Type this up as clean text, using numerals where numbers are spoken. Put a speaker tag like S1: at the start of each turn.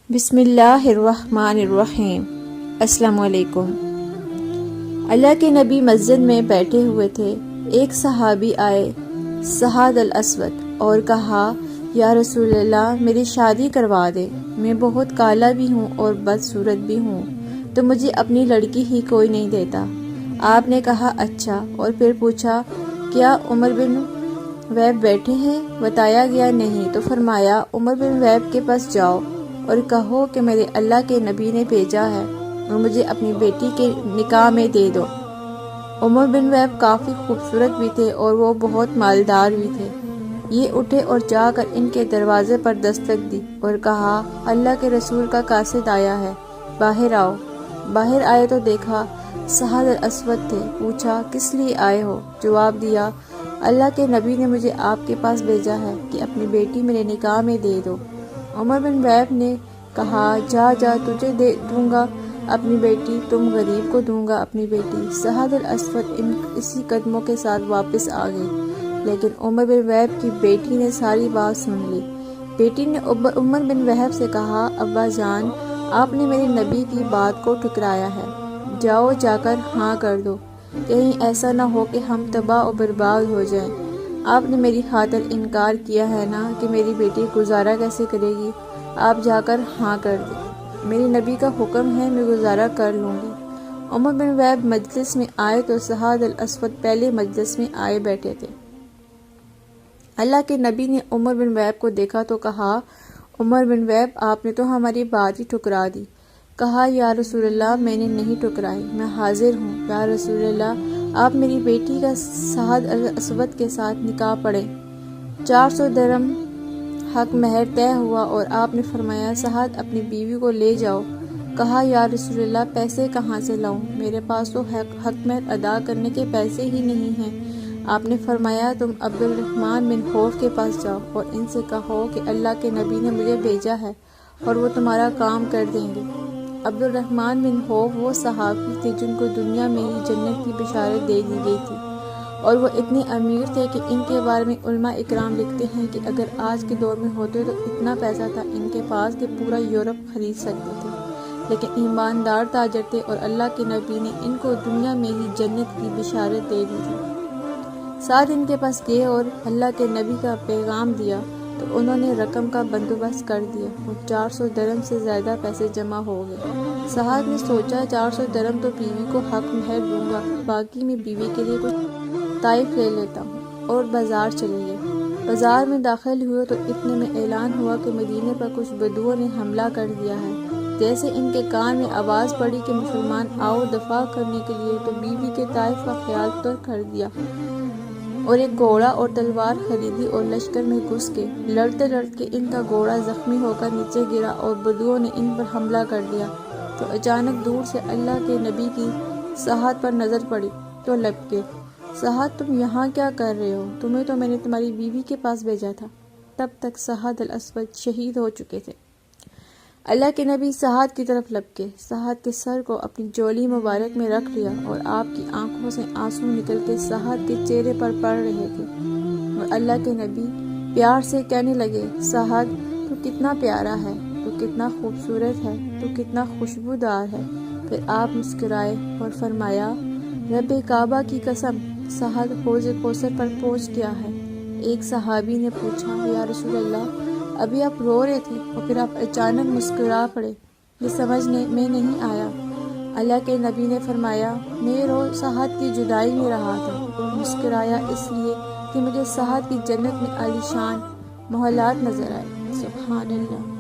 S1: بسم اللہ الرحمن الرحیم۔ السلام علیکم۔ اللہ کے نبی مسجد میں بیٹھے ہوئے تھے۔ ایک صحابی آئے، سعد الاسود، اور کہا، یا رسول اللہ، میری شادی کروا دے، میں بہت کالا بھی ہوں اور بدصورت بھی ہوں، تو مجھے اپنی لڑکی ہی کوئی نہیں دیتا۔ آپ نے کہا اچھا، اور پھر پوچھا، کیا عمر بن ویب بیٹھے ہیں؟ بتایا گیا نہیں، تو فرمایا، عمر بن ویب کے پاس جاؤ اور کہو کہ میرے اللہ کے نبی نے بھیجا ہے اور مجھے اپنی بیٹی کے نکاح میں دے دو۔ عمر بن ویب کافی خوبصورت بھی تھے اور وہ بہت مالدار بھی تھے۔ یہ اٹھے اور جا کر ان کے دروازے پر دستک دی اور کہا، اللہ کے رسول کا قاصد آیا ہے، باہر آؤ۔ باہر آئے تو دیکھا سعد الاسود تھے۔ پوچھا، کس لیے آئے ہو؟ جواب دیا، اللہ کے نبی نے مجھے آپ کے پاس بھیجا ہے کہ اپنی بیٹی میرے نکاح میں دے دو۔ عمر بن ویب نے کہا، جا تجھے دے دوں گا اپنی بیٹی، تم غریب کو دوں گا اپنی بیٹی۔ سعد الاسود اسی قدموں کے ساتھ واپس آ گئے، لیکن عمر بن ویب کی بیٹی نے ساری بات سن لی۔ بیٹی نے عمر بن ویب سے کہا، ابا جان، آپ نے میرے نبی کی بات کو ٹھکرایا ہے، جاؤ جا کر ہاں کر دو، کہیں ایسا نہ ہو کہ ہم تباہ و برباد ہو جائیں۔ آپ نے میری خاطر انکار کیا ہے نا کہ میری بیٹی گزارا کیسے کرے گی؟ آپ جا کر ہاں کر دیں، میرے نبی کا حکم ہے، میں گزارا کر لوں گی۔ عمر بن ویب مجلس میں آئے تو سعد الاسود پہلے مجلس میں آئے بیٹھے تھے۔ اللہ کے نبی نے عمر بن ویب کو دیکھا تو کہا، عمر بن ویب، آپ نے تو ہماری بات ہی ٹھکرا دی۔ کہا، یا رسول اللہ، میں نے نہیں ٹھکرائی، میں حاضر ہوں۔ یا رسول اللہ، آپ میری بیٹی کا سعد الاسود کے ساتھ نکاح پڑھیں۔ 400 درہم حق مہر طے ہوا اور آپ نے فرمایا، سعد اپنی بیوی کو لے جاؤ۔ کہا، یا رسول اللہ، پیسے کہاں سے لاؤں؟ میرے پاس تو حق مہر ادا کرنے کے پیسے ہی نہیں ہیں۔ آپ نے فرمایا، تم عبد الرحمن بن عوف کے پاس جاؤ اور ان سے کہو کہ اللہ کے نبی نے مجھے بھیجا ہے اور وہ تمہارا کام کر دیں گے۔ عبد الرحمن بن عوف وہ صحابی تھے جن کو دنیا میں ہی جنت کی بشارت دے دی گئی تھی، اور وہ اتنے امیر تھے کہ ان کے بارے میں علماء اکرام لکھتے ہیں کہ اگر آج کے دور میں ہوتے تو اتنا پیسہ تھا ان کے پاس کہ پورا یورپ خرید سکتے تھے، لیکن ایماندار تاجر تھے اور اللہ کے نبی نے ان کو دنیا میں ہی جنت کی بشارت دے دی تھی۔ سعد ان کے پاس گئے اور اللہ کے نبی کا پیغام دیا تو انہوں نے رقم کا بندوبست کر دیا اور 400 درہم سے زیادہ پیسے جمع ہو گئے۔ سعد نے سوچا، 400 درہم تو بیوی کو حق مہر دوں گا، باقی میں بیوی کے لیے کچھ طائف لے لیتا ہوں، اور بازار چلے گئے۔ بازار میں داخل ہوئے تو اتنے میں اعلان ہوا کہ مدینے پر کچھ بدوؤں نے حملہ کر دیا ہے۔ جیسے ان کے کان میں آواز پڑی کہ مسلمان آؤ دفاع کرنے کے لیے، تو بیوی کے طائف کا خیال ترک کر دیا اور ایک گھوڑا اور تلوار خریدی اور لشکر میں گھس گئے۔ لڑتے لڑتے ان کا گھوڑا زخمی ہو کر نیچے گرا اور بدوؤں نے ان پر حملہ کر دیا تو اچانک دور سے اللہ کے نبی کی سعد پر نظر پڑی تو لپکے، سعد، تم یہاں کیا کر رہے ہو؟ تمہیں تو میں نے تمہاری بیوی کے پاس بھیجا تھا۔ تب تک سعد الاسود شہید ہو چکے تھے۔ اللہ کے نبی سعد کی طرف لپکے، سعد کے سر کو اپنی جولی مبارک میں رکھ لیا اور آپ کی آنکھوں سے آنسو نکل کے سعد کے چہرے پر پڑ رہے تھے، اور اللہ کے نبی پیار سے کہنے لگے، سعد، تو کتنا پیارا ہے، تو کتنا خوبصورت ہے، تو کتنا خوشبودار ہے۔ پھر آپ مسکرائے اور فرمایا، رب کعبہ کی قسم، سعد حوض کوثر پر پہنچ گیا ہے۔ ایک صحابی نے پوچھا، یا رسول اللہ، ابھی آپ رو رہے تھے اور پھر آپ اچانک مسکرا پڑے، یہ سمجھ میں نہیں آیا۔ اللہ کے نبی نے فرمایا، میں رو سعد کی جدائی میں رہا تھا اور مسکرایا اس لیے کہ مجھے سعد کی جنت میں عالی شان محلات نظر آئے۔ سبحان اللہ۔